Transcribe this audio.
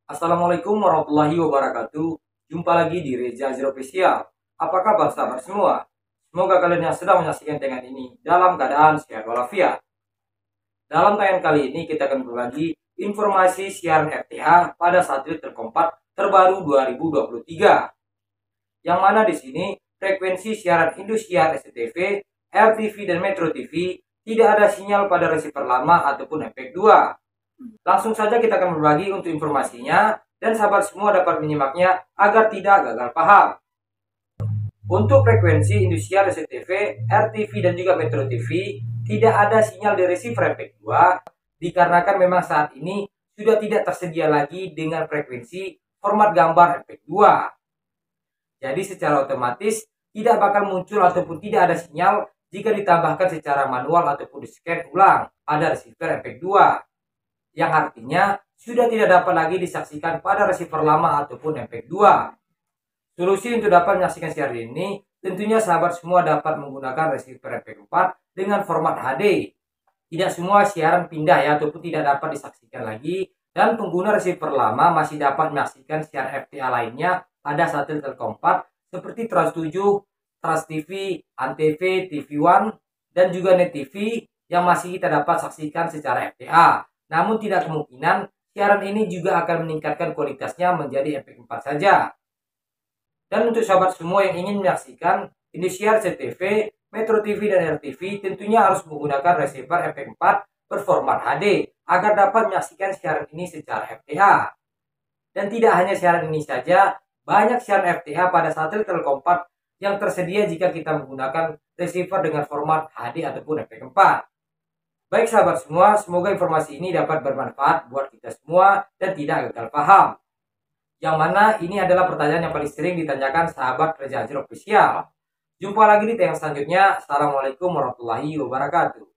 Assalamualaikum warahmatullahi wabarakatuh. Jumpa lagi di Reza Azra Official. Apa kabar sahabat semua? Semoga kalian yang sedang menyaksikan tayangan ini dalam keadaan sehat walafiat. Dalam tayangan kali ini kita akan berbagi informasi siaran FTH pada satelit Telkom 4 terbaru 2023. Yang mana di sini frekuensi siaran Indosiar SCTV, RTV dan Metro TV tidak ada sinyal pada receiver lama ataupun MPEG 2. Langsung saja kita akan berbagi untuk informasinya dan sahabat semua dapat menyimaknya agar tidak gagal paham. Untuk frekuensi Indosiar SCTV, RTV dan juga Metro TV tidak ada sinyal di receiver MPEG 2 dikarenakan memang saat ini sudah tidak tersedia lagi dengan frekuensi format gambar MPEG 2. Jadi secara otomatis tidak bakal muncul ataupun tidak ada sinyal jika ditambahkan secara manual ataupun di-scan ulang pada receiver MPEG 2. Yang artinya sudah tidak dapat lagi disaksikan pada receiver lama ataupun MPEG 2. Solusi untuk dapat menyaksikan siaran ini tentunya sahabat semua dapat menggunakan receiver MPEG 4 dengan format HD. Tidak semua siaran pindah ya ataupun tidak dapat disaksikan lagi, dan pengguna receiver lama masih dapat menyaksikan siaran FTA lainnya pada satelit Telkom 4 seperti Trans 7, Trans TV, Antv, TV One dan juga Net TV yang masih kita dapat saksikan secara FTA. Namun tidak kemungkinan siaran ini juga akan meningkatkan kualitasnya menjadi MPEG 4 saja. Dan untuk sahabat semua yang ingin menyaksikan Indosiar CTV, Metro TV dan RTV tentunya harus menggunakan receiver MPEG 4 berformat HD agar dapat menyaksikan siaran ini secara FTA. Dan tidak hanya siaran ini saja, banyak siaran FTA pada satelit Telkom 4 yang tersedia jika kita menggunakan receiver dengan format HD ataupun MPEG 4. Baik sahabat semua, semoga informasi ini dapat bermanfaat buat kita semua dan tidak gagal paham. Yang mana ini adalah pertanyaan yang paling sering ditanyakan sahabat Reza Azra Official. Jumpa lagi di tayangan selanjutnya. Assalamualaikum warahmatullahi wabarakatuh.